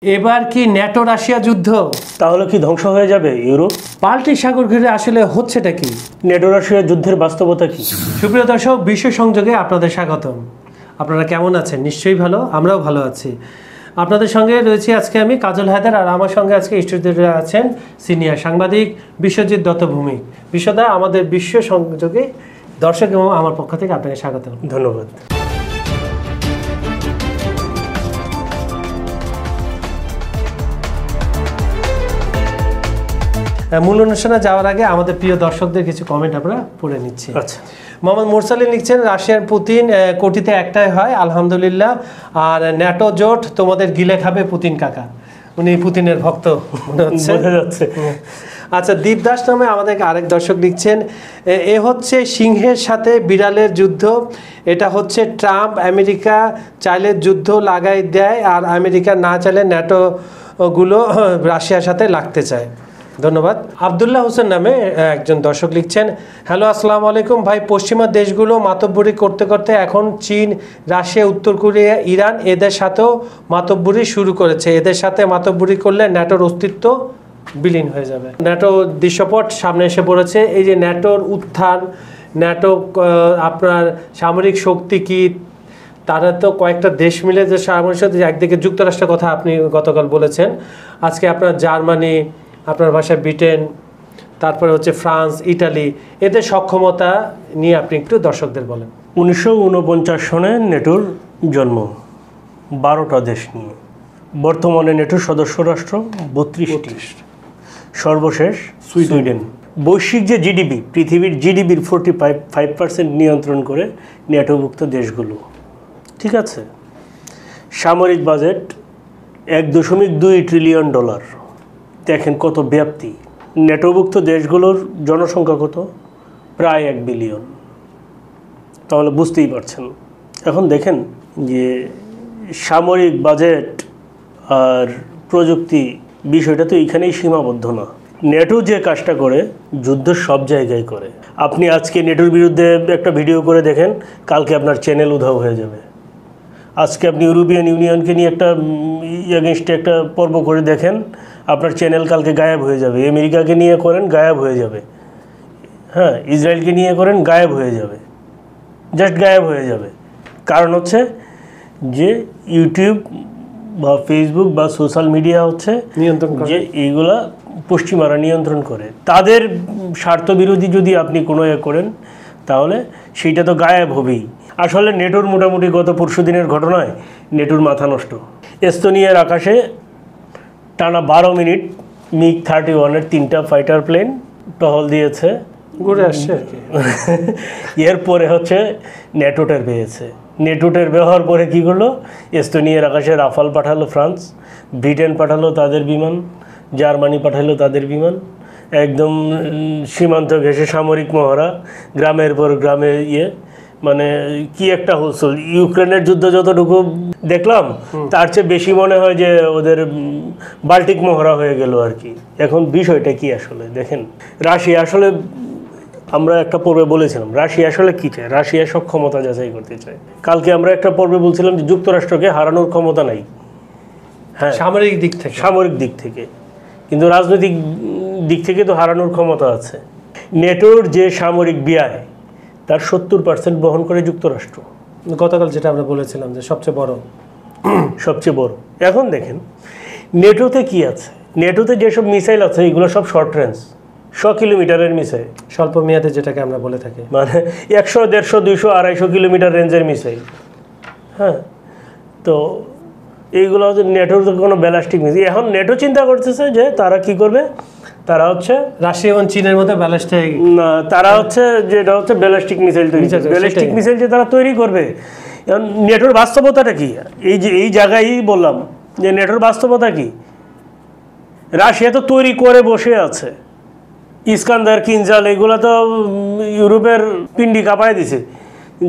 এবার কি NATO Russia যুদ্ধ? তাহলে কি ধ্বংস হয়ে যাবে ইউরোপ? বাল্টিক সাগর ঘিরে আসলে হচ্ছেটা কি? ন্যাটো রাশিয়া যুদ্ধের বাস্তবতা কি? সুপ্রিয় দর্শক, বিশ্ব সংযোগে আপনাদের স্বাগতম। আপনারা কেমন আছেন? নিশ্চয়ই ভালো, আমরাও ভালো আছি। আপনাদের সঙ্গে রয়েছি আজকে আমি কাজল হায়দার, আর আমার সঙ্গে আজকে স্টুডিওতে আছেন সিনিয়র সাংবাদিক বিশ্বজিৎ দত্ত ভৌমিক। বিশ্বদা, আমাদের বিশ্ব সংযোগে দর্শক এবং আমার পক্ষ থেকে আপনাকে স্বাগতম। ধন্যবাদ। মূল অনুষ্ঠানে যাওয়ার আগে আমাদের প্রিয় দর্শকদের কিছু কমেন্ট আমরা পড়ে নিচ্ছি। আচ্ছা, মোহাম্মদ মুরসালিন লিখছেন, রাশিয়ার পুতিন কোটিতে একটাই হয়, আলহামদুলিল্লাহ। আর ন্যাটো জোট তোমাদের গিলে খাবে পুতিন কাকা। উনি পুতিনের ভক্ত মনে হচ্ছে, বোঝা যাচ্ছে। আচ্ছা, দীপদাস নামে আমাদের আরেক দর্শক লিখছেন, এ হচ্ছে সিংহের সাথে বিড়ালের যুদ্ধ। এটা হচ্ছে ট্রাম্প আমেরিকা চাইলে যুদ্ধ লাগাই দেয়, আর আমেরিকা না চাইলে ন্যাটো গুলো রাশিয়ার সাথে লাগতে চায়। ধন্যবাদ। আবদুল্লাহ হোসেন নামে একজন দর্শক লিখছেন, হ্যালো, আসসালামু আলাইকুম ভাই। পশ্চিমা দেশগুলো মাতব্বরি করতে করতে এখন চীন, রাশিয়া, উত্তর কোরিয়া, ইরান এদের সাথেও মাতব্বরি শুরু করেছে। এদের সাথে মাতব্বরি করলে ন্যাটোর অস্তিত্ব বিলীন হয়ে যাবে। ন্যাটো দৃশ্যপট সামনে এসে পড়েছে। এই যে ন্যাটোর উত্থান, ন্যাটো আপনার সামরিক শক্তি কি, তারা তো কয়েকটা দেশ মিলে যে সামরিক শক্তি, একদিকে যুক্তরাষ্ট্রের কথা আপনি গতকাল বলেছেন, আজকে আপনার জার্মানি, আপনার ভাষায় ব্রিটেন, তারপরে হচ্ছে ফ্রান্স, ইটালি, এদের সক্ষমতা নিয়ে আপনি একটু দর্শকদের বলেন। 1949 সনে নেটোর জন্ম 12টা দেশ নিয়ে। বর্তমানে নেটোর সদস্য রাষ্ট্র 32টি, সর্বশেষ সুইডেন। বৈশ্বিক যে জিডিপি, পৃথিবীর জিডিপির 45% নিয়ন্ত্রণ করে নেটোভুক্ত দেশগুলো। ঠিক আছে, সামরিক বাজেট $1.2 ট্রিলিয়ন। দেখেন কত ব্যাপ্তি। নেটোভুক্ত দেশগুলোর জনসংখ্যা কত? প্রায় 1 বিলিয়ন। তাহলে বুঝতেই পারছেন। এখন দেখেন যে সামরিক বাজেট আর প্রযুক্তি বিষয়টা তো এইখানেই সীমাবদ্ধ না। নেটো যে কাজটা করে, যুদ্ধ সব জায়গায় করে। আপনি আজকে নেটোর বিরুদ্ধে একটা ভিডিও করে দেখেন, কালকে আপনার চ্যানেল উধাও হয়ে যাবে। আজকে আপনি ইউরোপিয়ান ইউনিয়নকে নিয়ে একটা এগেনস্টে একটা পর্ব করে দেখেন, আপনার চ্যানেল কালকে গায়েব হয়ে যাবে। আমেরিকাকে নিয়ে করেন, গায়েব হয়ে যাবে। হ্যাঁ, ইসরায়েলকে নিয়ে করেন, গায়েব হয়ে যাবে। জাস্ট গায়েব হয়ে যাবে। কারণ হচ্ছে যে ইউটিউব বা ফেসবুক বা সোশ্যাল মিডিয়া হচ্ছে নিয়ন্ত্রণ করে, যে এইগুলা পশ্চিমারা নিয়ন্ত্রণ করে। তাদের স্বার্থবিরোধী যদি আপনি কোনো করেন, তাহলে সেইটা তো গায়েব হবেই। আসলে নেটোর মোটামুটি গত পরশুদিনের ঘটনায় নেটোর মাথা নষ্ট। এস্তোনিয়ার আকাশে টানা 12 মিনিট MiG-31-এর 3টা ফাইটার প্লেন টহল দিয়েছে, ঘুরে আসছে আর কি। এরপরে হচ্ছে নেটো টের পেয়েছে। নেটো টের ব্যবহার করে কী করলো? এস্তোনিয়ার আকাশে রাফাল পাঠালো ফ্রান্স, ব্রিটেন পাঠালো তাদের বিমান, জার্মানি পাঠালো তাদের বিমান। একদম সীমান্ত ঘেঁষে সামরিক মহড়া, গ্রামের পর গ্রামে মানে কি একটা হচ্ছিল। ইউক্রেনের যুদ্ধ যতটুকু দেখলাম, তার চেয়ে বেশি মনে হয় যে ওদের বাল্টিক মহড়া হয়ে গেল আর কি। এখন বিষয়টা কি আসলে দেখেন, রাশিয়া আসলে, আমরা একটা পর্বে বলেছিলাম রাশিয়া আসলে কী চায়। রাশিয়া সক্ষমতা যাচাই করতে চায়। কালকে আমরা একটা পর্বে বলছিলাম যে যুক্তরাষ্ট্রকে হারানোর ক্ষমতা নাই, হ্যাঁ, সামরিক দিক থেকে, কিন্তু রাজনৈতিক দিক থেকে তো হারানোর ক্ষমতা আছে। নেটোর যে সামরিক ব্যয়, তার 70% বহন করে যুক্তরাষ্ট্র। গতকাল যেটা আমরা বলেছিলাম যে সবচেয়ে বড়। এখন দেখেন নেটোতে কি আছে। নেটোতে যেসব মিসাইল আছে, এগুলো সব শর্ট রেঞ্জ, 100 কিলোমিটারের মিসাইল, স্বল্প মেয়াদে, যেটাকে আমরা বলে থাকি, মানে 100, 150, 200, 250 কিলোমিটার রেঞ্জের মিসাইল। হ্যাঁ, তো এইগুলো হচ্ছে নেটোর কোনো ব্যালিস্টিক মিসাইল। এখন নেটো চিন্তা করতেছে যে তারা কি করবে। তারা হচ্ছে রাশিয়া এবং চীনের মধ্যে ব্যালিস্টিক, না, তারা হচ্ছে যেটা হচ্ছে ব্যালিস্টিক মিসাইল তৈরি করবে। ব্যালিস্টিক মিসাইল যে তারা তৈরি করবে, এখন নেটোর বাস্তবতাটা কি? এই জায়গায় বললাম যে নেটোর বাস্তবতা কি। রাশিয়া তো তৈরি করে বসে আছে। ইস্কান্দার, কিনজাল, এগুলো তো ইউরোপের পিন্ডি কাঁপায় দিছে।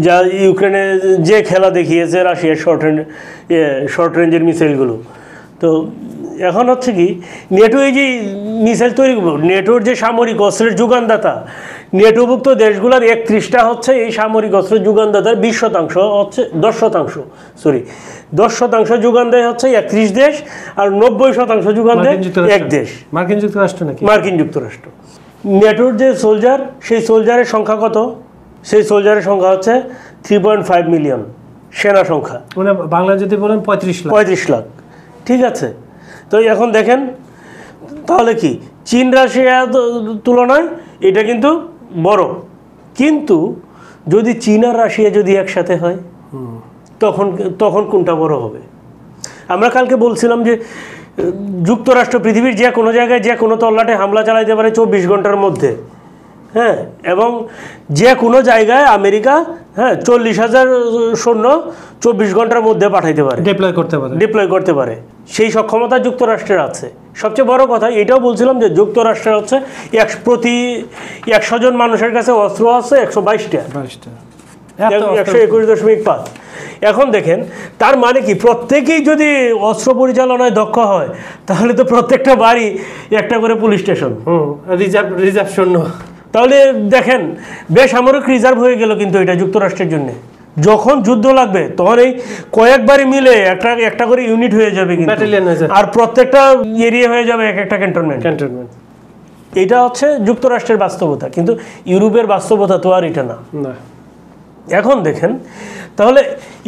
যা ইউক্রেনে যে খেলা দেখিয়েছে রাশিয়ার শর্ট রেঞ্জের মিসাইলগুলো, তো এখন হচ্ছে কি নেটো এই যে মিসাইল তৈরি করবো, নেটোর যে সামরিক অস্ত্রের যোগানদাতা, নেটোভুক্ত দেশগুলোর 31টা হচ্ছে এই সামরিক অস্ত্রের যোগানদাতার 20% হচ্ছে 10% যোগান দেয় হচ্ছে 31 দেশ, আর 90% যোগান দেয় এক দেশ, মার্কিন যুক্তরাষ্ট্র নাকি মার্কিন যুক্তরাষ্ট্র। নেটোর যে সোলজার, সেই সোলজারের সংখ্যা কত? সেই সোলজারের সংখ্যা হচ্ছে 3.5 মিলিয়ন সেনা সংখ্যা, মানে বাংলা যদি বলেন 35 লাখ। ঠিক আছে। তো এখন দেখেন তাহলে কি চীন রাশিয়া তুলনায় এটা কিন্তু বড়, কিন্তু যদি চীন আর রাশিয়া যদি একসাথে হয় তখন কোনটা বড় হবে? আমরা কালকে বলছিলাম যে যুক্তরাষ্ট্র পৃথিবীর যে কোনো জায়গায় যে কোনো তল্লাটে হামলা চালাইতে পারে 24 ঘন্টার মধ্যে, হ্যাঁ, এবং যে কোনো জায়গায় আমেরিকা 40,000 সৈন্য 24 ঘন্টার মধ্যে পাঠাইতে পারে, ডিপ্লয় করতে পারে। সেই সক্ষমতা যুক্তরাষ্ট্রের আছে। সবচেয়ে বড় কথা এটাও বলছিলাম যে যুক্তরাষ্ট্রের হচ্ছে প্রতি 100 জন মানুষের কাছে অস্ত্র আছে 122টা, 121.5। এখন দেখেন তার মানে কি প্রত্যেকেই যদি অস্ত্র পরিচালনায় দক্ষ হয় তাহলে তো প্রত্যেকটা বাড়ি একটা করে পুলিশ স্টেশন, রিজার্ভ সৈন্য। তাহলে দেখেন বেসামরিক রিজার্ভ হয়ে গেল কিন্তু এটা যুক্তরাষ্ট্রের জন্য। যখন যুদ্ধ লাগবে তখন এই কয়েকবারই মিলে একটা করে ইউনিট হয়ে যাবে কিন্তু, আর প্রত্যেকটা এরিয়া হয়ে যাবে একটা ক্যান্টনমেন্ট। এটা হচ্ছে যুক্তরাষ্ট্রের বাস্তবতা, কিন্তু ইউরোপের বাস্তবতা তো আর এটা না। এখন দেখেন তাহলে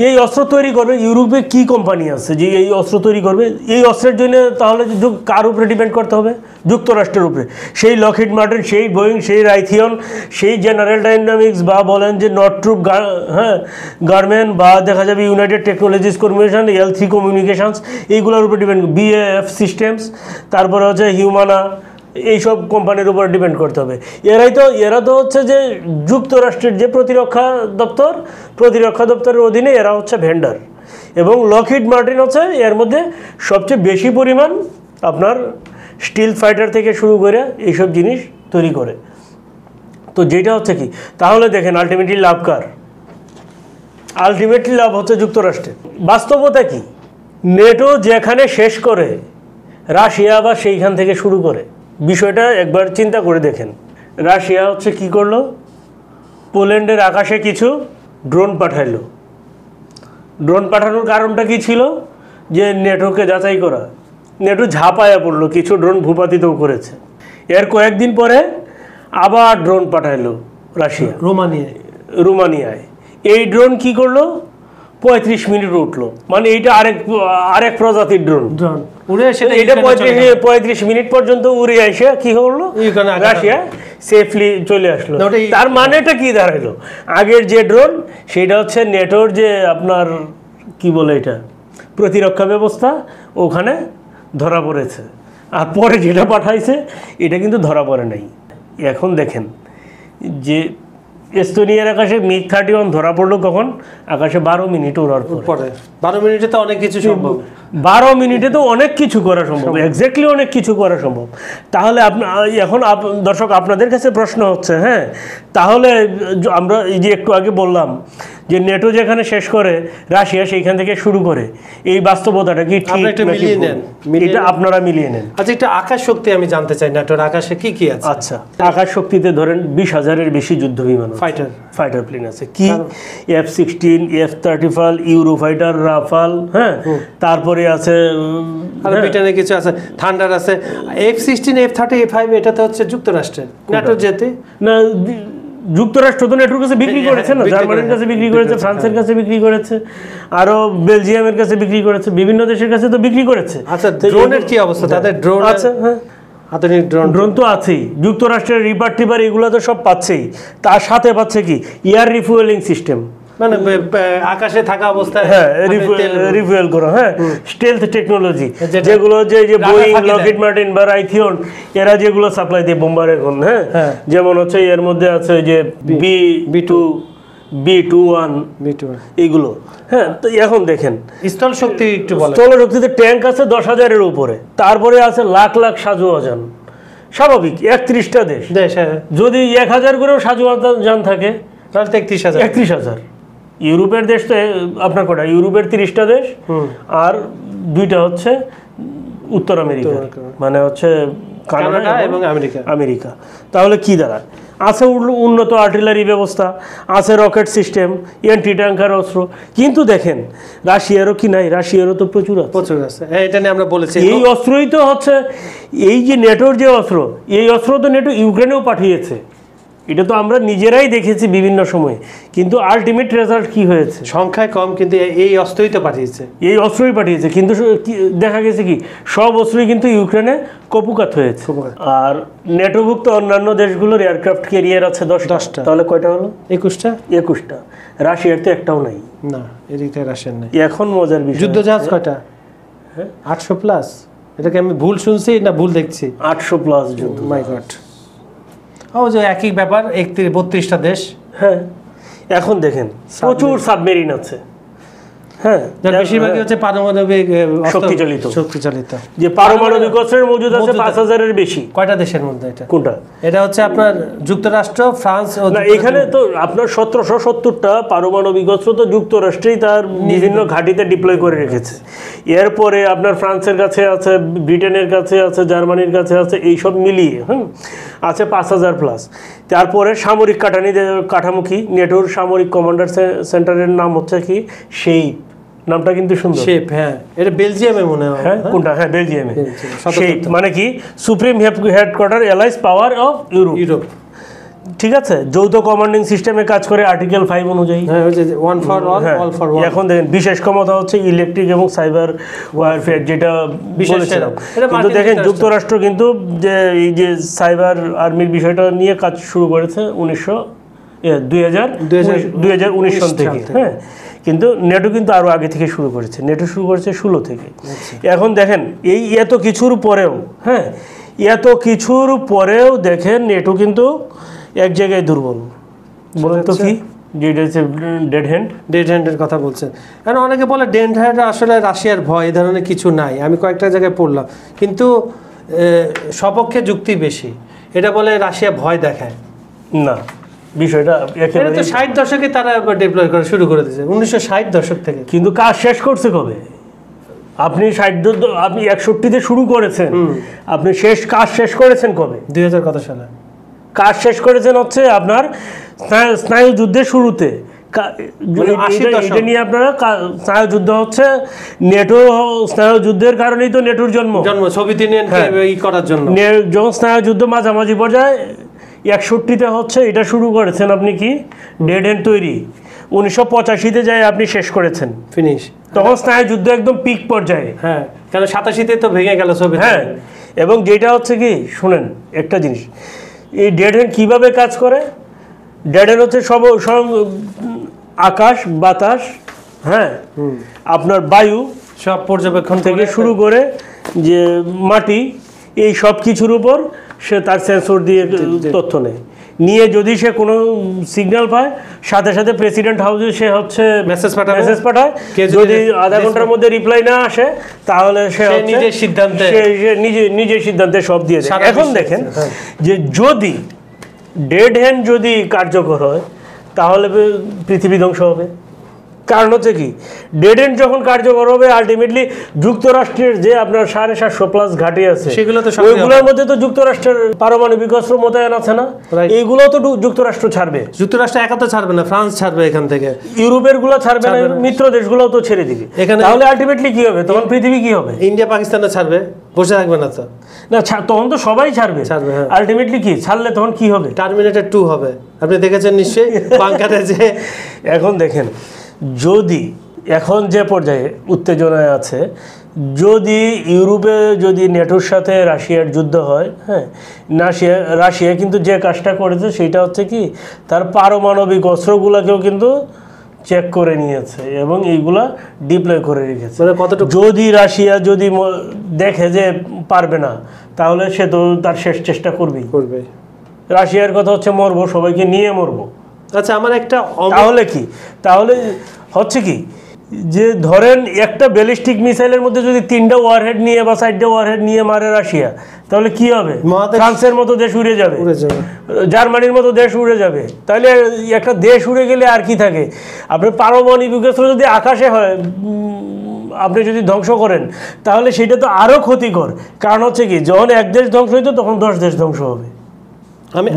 এই অস্ত্র তৈরি করবে ইউরোপে কি কোম্পানি আছে যে এই অস্ত্র তৈরি করবে? এই অস্ত্রের জন্য তাহলে কার উপরে ডিপেন্ড করতে হবে? যুক্তরাষ্ট্রের উপরে। সেই লকহিড মার্টিন, সেই বোয়িং, সেই রাইথিয়ন, সেই জেনারেল ডাইনামিক্স, বা বলেন যে নর্থ্রুপ গার্মেন্ট, বা দেখা যাবে United technologies corporation, L3 communications, এইগুলোর উপর ডিপেন্ড, BAF সিস্টেমস, তারপরে হচ্ছে হিউমানা, এইসব কোম্পানির উপর ডিপেন্ড করতে হবে। এরা তো হচ্ছে যে যুক্তরাষ্ট্রের যে প্রতিরক্ষা দপ্তরের অধীনে এরা হচ্ছে ভেন্ডার, এবং লকহিড মার্টিন হচ্ছে এর মধ্যে সবচেয়ে বেশি পরিমাণ আপনার স্টিল ফাইটার থেকে শুরু করে এইসব জিনিস তৈরি করে। তো যেটা হচ্ছে কি তাহলে দেখেন আলটিমেটলি লাভ কার? আলটিমেটলি লাভ হচ্ছে যুক্তরাষ্ট্রের। বাস্তবতা কি? নেটো যেখানে শেষ করে রাশিয়া আবার সেইখান থেকে শুরু করে। বিষয়টা একবার চিন্তা করে দেখেন। রাশিয়া হচ্ছে কি করলো? পোল্যান্ডের আকাশে কিছু ড্রোন পাঠাইলো। ড্রোন পাঠানোর কারণটা কি ছিল? যে নেটোকে যাচাই করা। নেটো ঝাঁপায়া পড়লো, কিছু ড্রোন ভূপাতিতও করেছে। এর কয়েকদিন পরে আবার ড্রোন পাঠাইলো রাশিয়া রোমানিয়ায়। এই ড্রোন কি করলো? 35 মিনিট উঠলো, মানে এইটা আরেক প্রজাতির ড্রোন উড়ে এসে, এটা 35 মিনিট পর্যন্ত উড়ে এসে কি হলো? রাশিয়া সেফলি চলে আসলো। তার মানেটা কি দাঁড়াইলো? আগের যে ড্রোন সেটা হচ্ছে নেটোর যে আপনার কি বলে এটা প্রতিরক্ষা ব্যবস্থা, ওখানে ধরা পড়েছে, আর পরে যেটা পাঠাইছে এটা কিন্তু ধরা পড়ে নাই। এখন দেখেন যে এস্তোনিয়ার আকাশে MiG-31 ধরা পড়লো কখন? আকাশে 12 মিনিট ওড়ার পরে। 12 মিনিটে তো অনেক কিছু সম্ভব। 12 মিনিটে তো অনেক কিছু করা সম্ভব, এক্স্যাক্টলি অনেক কিছু করা সম্ভব। তাহলে এখন দর্শক আপনাদের কাছে প্রশ্ন হচ্ছে, হ্যাঁ, তাহলে আমরা এই যে একটু আগে বললাম যে নেটো যেখানে শেষ করে রাশিয়া সেইখান থেকে শুরু করে, এই বাস্তবতাটা কি ঠিক? এটা আপনারা মিলিয়ে নেন। আচ্ছা, একটা আকাশ শক্তি আমি জানতে চাই, নেটোর আকাশে কি কি আছে? আচ্ছা, আকাশ শক্তিতে ধরেন 20,000-এর বেশি যুদ্ধ বিমান, ফাইটার প্লেন আছে। কি? F-16, F-35, ইউরোফাইটার, রাফাল, হ্যাঁ, তারপরে আছে ব্রিটেনের কিছু আছে, থান্ডার আছে। F-16, F-35 এটা তো হচ্ছে যুক্তরাষ্ট্রের, নেটোর যেতে না। যুক্তরাষ্ট্র তো নেটোর কাছে বিক্রি করেছে না, জার্মানির কাছে বিক্রি করেছে, ফ্রান্সের কাছে বিক্রি করেছে, আরো বেলজিয়ামের কাছে বিক্রি করেছে, বিভিন্ন দেশের কাছে তো বিক্রি করেছে। আচ্ছা, ড্রোনের কি অবস্থা? তাদের ড্রোন আছে, হ্যাঁ, আধুনিক ড্রোন তো আছেই। যুক্তরাষ্ট্রের রিপার টিপার এগুলো তো সব পাচ্ছেই, তার সাথে পাচ্ছে কি এয়ার রিফুয়েলিং সিস্টেম, মানে আকাশে থাকা অবস্থায় রিফুয়েল করা, হ্যাঁ, স্টেলথ টেকনোলজি, যেগুলো যে বোয়িং, লকহিড মার্টিন বা রাইথিয়ন এরা যেগুলো সাপ্লাই দেয় বোম্বার এখন, হ্যাঁ, যেমন হচ্ছে এর মধ্যে আছে যে B-21 এইগুলো, হ্যাঁ। তো এখন দেখেন স্থল শক্তি, একটু বলেন। স্থল শক্তিতে ট্যাঙ্ক আছে 10,000-এর উপরে, তারপরে আছে লাখ লাখ সাজুয়াজান। স্বাভাবিক 31টা দেশ, যদি 1000 করেও সাজুয়াজান থাকে তাহলে 31,000। ইউরোপের দেশ তো আপনার কটা? ইউরোপের 30টা দেশ, আর 2টা হচ্ছে উত্তর আমেরিকা, মানে হচ্ছে কানাডা এবং আমেরিকা। আমেরিকা তাহলে কি দাঁড়ায়? আছে উন্নত আর্টিলারি ব্যবস্থা, আছে রকেট সিস্টেম, অ্যান্টি ট্যাঙ্কার অস্ত্র, কিন্তু দেখেন রাশিয়ারও কি নাই? রাশিয়ারও তো প্রচুর আছে। প্রচুর আছে, এটা নিয়ে আমরা বলেছি। এই অস্ত্রই তো হচ্ছে, এই যে নেটোর যে অস্ত্র, এই অস্ত্র তো নেটো ইউক্রেনেও পাঠিয়েছে, এটা তো আমরা নিজেরাই দেখেছি বিভিন্ন সময়ে, কিন্তু আলটিমেট রেজাল্ট কি হয়েছে? সংখ্যায় কম, কিন্তু এই অস্ত্রই তো পাঠিয়েছে। এই অস্ত্রই পাঠিয়েছে, কিন্তু দেখা গেছে কি সব অস্ত্রই কিন্তু ইউক্রেনে কপুকাত হয়েছে। আর নেটোভুক্ত অন্যান্য দেশগুলোর এয়ারক্রাফট ক্যারিয়ার আছে 10টা, তাহলে কয়টা হলো? 21টা। রাশিয়ার তো একটাও নাই। না, এদিকে রাশিয়ার নাই। এখন মজার বিষয়, যুদ্ধ জাহাজ কয়টা? 800 প্লাস। এটাকে আমি ভুল শুনছি না ভুল দেখছি? 800 প্লাস যুদ্ধ। মাই গড। ও যে একই ব্যাপার, 32টা দেশ। হ্যাঁ, এখন দেখেন প্রচুর সাবমেরিন আছে। হ্যাঁ, বেশিরভাগই হচ্ছে পারমাণবিক শক্তিচালিত। যে পারমাণবিক অস্ত্রের মজুদ আছে 5000-এর বেশি। কয়টা দেশের মধ্যে এটা? কোনটা? এটা হচ্ছে আপনার যুক্তরাষ্ট্র, ফ্রান্স ও না, এখানে তো আপনার 1770টা পারমাণবিক অস্ত্র তো যুক্তরাষ্ট্রেই তার বিভিন্ন ঘাঁটিতে ডিপ্লয় করে রেখেছে। এরপরে আপনার ফ্রান্সের কাছে আছে, ব্রিটেনের কাছে আছে, জার্মানির কাছে আছে, এইসব মিলিয়ে আছে 5000 প্লাস। তারপরে সামরিক কাঠামো কি? নেটোর সামরিক কমান্ডার সেন্টারের নাম হচ্ছে কি? শেপ। নামটা কিন্তু সুন্দর। শেপ, হ্যাঁ, এটা বেলজিয়ামে মনে হয়। হ্যাঁ, কোনটা? হ্যাঁ, বেলজিয়ামে। শেপ মানে কি? Supreme headquarter allies power of Europe. ঠিক আছে, যৌথ কমান্ডিং সিস্টেমে কাজ করে আর্টিকেল 5 অনুযায়ী। হ্যাঁ, ওই যে one for all, all for one. এখন দেখেন বিশেষ ক্ষমতা হচ্ছে ইলেকট্রিক এবং সাইবার ওয়ারফেয়ার, যেটা বলেছিলাম। কিন্তু দেখেন যুক্তরাষ্ট্র কিন্তু যে এই যে সাইবার আর্মির বিষয়টা নিয়ে কাজ শুরু করেছে 2019 সাল থেকে। হ্যাঁ, কিন্তু নেটো কিন্তু আরো আগে থেকে শুরু করেছে। নেটো শুরু করেছে 16 থেকে। এখন দেখেন এই এত কিছুর পরেও, হ্যাঁ, এত কিছুর পরেও দেখেন নেটো কিন্তু এক জায়গায় দুর্বল। বলেন তো কি? যেটা হচ্ছে ডেড হ্যান্ডের কথা বলছেন। কারণ অনেকে বলে ডেড হ্যান্ড আসলে রাশিয়ার ভয়, এই ধরনের কিছু নাই। আমি কয়েকটা জায়গায় পড়লাম, কিন্তু সপক্ষে যুক্তি বেশি। এটা বলে রাশিয়া ভয় দেখায় না। বিষয়টা এটা তো 60 দশকে তারা ডেপ্লয় করা শুরু করে দিয়েছে, 1960 দশক থেকে। কিন্তু কাজ শেষ করছে কবে? আপনি 61তে শুরু করেছেন, আপনি কাজ শেষ করেছেন কবে? 2000 কত সালে কাজ শেষ করেছেন হচ্ছে আপনার স্নায়ু যুদ্ধের শুরুতে। এটা নিয়ে আপনারা স্নায়ু যুদ্ধ হচ্ছে নেটো, স্নায়ু যুদ্ধের কারণেই তো নেটোর জন্ম সোভিয়েত ইউনিয়নকে করার জন্য। যখন স্নায়ু যুদ্ধ মাঝামাঝি পর্যায়ে 61তে হচ্ছে এটা শুরু করেছেন আপনি, কি ডেড হ্যান্ড তৈরি 1985তে যায় আপনি শেষ করেছেন, ফিনিশ। তখন স্নায়ু যুদ্ধ একদম পিক পর্যায়ে। হ্যাঁ, কারণ 87তে তো ভেঙে গেল সোভিয়েত। হ্যাঁ, এবং যেটা হচ্ছে কি, শুনেন একটা জিনিস, এই ডেড হ্যান্ড কীভাবে কাজ করে? ডেড হ্যান্ড হচ্ছে সব আকাশ, বাতাস, হ্যাঁ, আপনার বায়ু, সব পর্যবেক্ষণ থেকে শুরু করে যে মাটি, এই সব কিছুর উপর সে তার সেন্সর দিয়ে তথ্য নেয়। নিয়ে যদি সে কোনো সিগন্যাল পায়, সাথে সাথে প্রেসিডেন্ট হাউসে সে হচ্ছে মেসেজ পাঠায়। যদি আধা ঘন্টার মধ্যে রিপ্লাই না আসে, তাহলে সে নিজের সিদ্ধান্তে সব দিয়ে দেয়। এখন দেখেন যে যদি ডেড হ্যান্ড যদি কার্যকর হয়, তাহলে পৃথিবী ধ্বংস হবে। কারণ হচ্ছে কি, ডেড হ্যান্ড যখন কার্যকর হবে, আলটিমেটলি যুক্তরাষ্ট্রের যে আপনার 750 প্লাস ঘাঁটি আছে, ওইগুলোর মধ্যে তো যুক্তরাষ্ট্রের পারমাণবিক অস্ত্র মোতায়েন আছে না, এইগুলো তো যুক্তরাষ্ট্র ছাড়বে। যুক্তরাষ্ট্র একা তো ছাড়বে না, ফ্রান্স ছাড়বে এখান থেকে, ইউরোপের গুলো ছাড়বে না, মিত্র দেশগুলো তো ছেড়ে দিবে। তাহলে আলটিমেটলি কি হবে? তখন পৃথিবী কি হবে? ইন্ডিয়া পাকিস্তানও ছাড়বে, বসে থাকবে না তো। না, তখন তো সবাই ছাড়বে। আলটিমেটলি কি ছাড়লে তখন কি হবে? টার্মিনেটর 2 হবে। আপনি দেখেছেন নিশ্চয়ই বাংকারে যে। এখন দেখেন, যদি এখন যে পর্যায়ে উত্তেজনায় আছে, যদি ইউরোপে যদি নেটোর সাথে রাশিয়ার যুদ্ধ হয়, হ্যাঁ, রাশিয়া কিন্তু যে কাজটা করেছে সেটা হচ্ছে কি, তার পারমাণবিক অস্ত্রগুলোকেও কিন্তু চেক করে নিয়েছে এবং এইগুলা ডিপ্লয় করে রেখেছে। যদি রাশিয়া যদি দেখে যে পারবে না, তাহলে সে তো তার শেষ চেষ্টা করবে। রাশিয়ার কথা হচ্ছে মরবো, সবাইকে নিয়ে মরবো। আচ্ছা, আমার একটা, তাহলে কি, তাহলে হচ্ছে কি, যে ধরেন একটা ব্যালিস্টিক মিসাইলের মধ্যে যদি 3টা ওয়ারহেড নিয়ে বা 4টা ওয়ারহেড নিয়ে মারে রাশিয়া, তাহলে কি হবে? ফ্রান্সের মতো দেশ উড়ে যাবে, জার্মানির মতো দেশ উড়ে যাবে। তাহলে একটা দেশ উড়ে গেলে আর কি থাকে? আপনার পারমাণবিক অস্ত্র যদি আকাশে হয়, আপনি যদি ধ্বংস করেন, তাহলে সেটা তো আরও ক্ষতিকর। কারণ হচ্ছে কি, যখন এক দেশ ধ্বংস হইতো তখন 10 দেশ ধ্বংস হবে।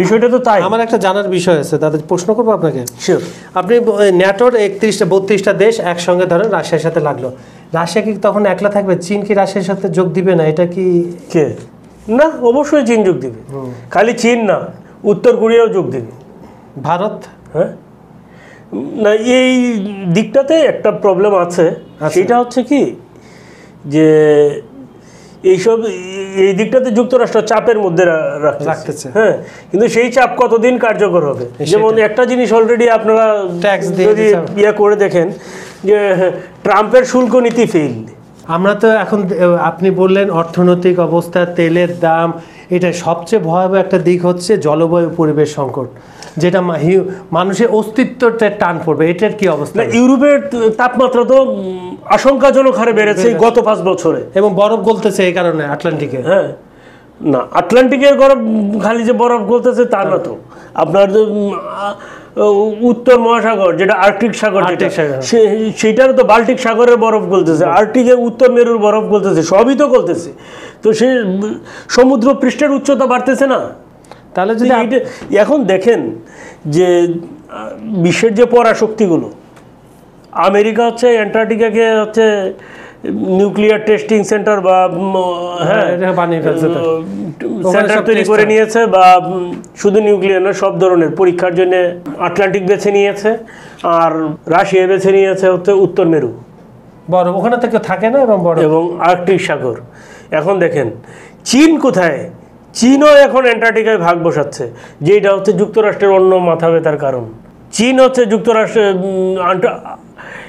বিষয়টা তো তাই। আমার একটা জানার বিষয় আছে দাদা, প্রশ্ন করবো আপনাকে। শিওর। আপনি ন্যাটোর 32টা দেশ একসঙ্গে ধরেন রাশিয়ার সাথে লাগলো, রাশিয়া কি তখন একলা থাকবে? চীন কি রাশিয়ার সাথে যোগ দিবে না? এটা কি কে? না, অবশ্যই চীন যোগ দিবে। খালি চীন না, উত্তর কোরিয়াও যোগ দিবে। ভারত? হ্যাঁ, না, এই দিকটাতে একটা প্রবলেম আছে। সেটা হচ্ছে কি যে এইসব এই দিকটাতে যুক্তরাষ্ট্র চাপের মধ্যে রাখতেছে। হ্যাঁ, কিন্তু সেই চাপ কতদিন কার্যকর হবে? যেমন একটা জিনিস অলরেডি আপনারা যদি ইয়ে করে দেখেন যে ট্রাম্পের শুল্ক নীতি ফেল। আমরা তো এখন, আপনি বললেন অর্থনৈতিক অবস্থা, তেলের দাম, এটা সবচেয়ে ভয়াবহ একটা দিক হচ্ছে জলবায়ু পরিবেশ সংকট, যেটা মানুষের অস্তিত্বতে টান পড়বে। এটার কি অবস্থা? ইউরোপের তাপমাত্রা তো আশঙ্কাজনক হারে বেড়েছে গত 5 বছরে, এবং বরফ গলতেছে এই কারণে আটলান্টিকে। হ্যাঁ, না, আটলান্টিকের বরফ খালি যে বরফ গলতেছে তা না তো, আপনার উত্তর মহাসাগর যেটা আর্কটিক সাগর, সেটার তো বাল্টিক সাগরের বরফ গলতেছে, আর্কটিকে উত্তর মেরুর বরফ গলতেছে, সবই তো গলতেছে। তো সে সমুদ্র পৃষ্ঠের উচ্চতা বাড়তেছে না? তাহলে যদি এখন দেখেন যে বিশ্বের যে পরাশক্তিগুলো, আমেরিকা হচ্ছে অ্যান্টার্কটিকাকে হচ্ছে নিউক্লিয়ার টেস্টিং সেন্টার বা সেন্টার তৈরি করে নিয়েছে, বা শুধু নিউক্লিয়ার না, সব ধরনের পরীক্ষার জন্য আটলান্টিক বেছে নিয়েছে, আর রাশিয়া বেছে নিয়েছে হচ্ছে উত্তর মেরু বরফ, ওখানে থেকে থাকে না, এবং আর্কটিক সাগর। এখন দেখেন চীন কোথায়? চীনও এখন অ্যান্টার্কটিকায় ভাগ বসাচ্ছে, যেটা হচ্ছে যুক্তরাষ্ট্রের অন্য মাথা ব্যথার কারণ। চীন হচ্ছে যুক্তরাষ্ট্রের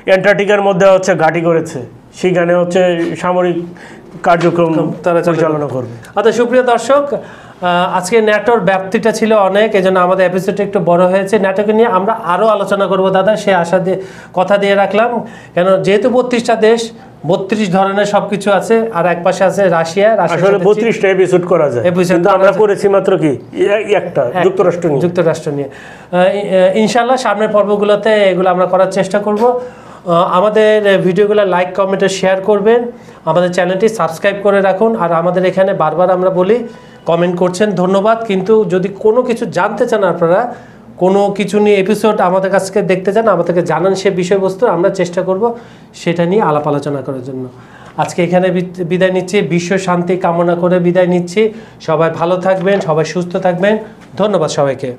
অ্যান্টার্কটিকার মধ্যে হচ্ছে ঘাঁটি করেছে, সেখানে হচ্ছে সামরিক কার্যক্রম তারা চালনা করবে। আচ্ছা, সুপ্রিয় দর্শক, আজকে ন্যাটোর ব্যাপ্তিটা ছিল অনেক, এই জন্য আমাদের এপিসোডটা একটু বড় হয়েছে। ন্যাটোকে নিয়ে আমরা আরও আলোচনা করব দাদা, সে আশা দিয়ে কথা দিয়ে রাখলাম। কেন, যেহেতু 32টা দেশ, 32 ধরনের সব কিছু আছে, আর এক পাশে আছে রাশিয়া। আসলে 32টা এপিসোড করা যায়, কিন্তু আমরা করেছি মাত্র কি একটা, যুক্তরাষ্ট্র নিয়ে। ইনশাল্লাহ সামনের পর্বগুলোতে এগুলো আমরা করার চেষ্টা করব। আমাদের ভিডিওগুলো লাইক, কমেন্টে শেয়ার করবেন, আমাদের চ্যানেলটি সাবস্ক্রাইব করে রাখুন। আর আমাদের এখানে বারবার আমরা বলি, কমেন্ট করছেন, ধন্যবাদ। কিন্তু যদি কোনো কিছু জানতে চান, আপনারা কোনো কিছু নিয়ে এপিসোড আমাদের কাছে দেখতে চান, আমাদেরকে জানান সে বিষয়বস্তু, আমরা চেষ্টা করব সেটা নিয়ে আলাপ আলোচনা করার জন্য। আজকে এখানে বিদায় নিচ্ছি, বিশ্ব শান্তি কামনা করে বিদায় নিচ্ছি। সবাই ভালো থাকবেন, সবাই সুস্থ থাকবেন। ধন্যবাদ সবাইকে।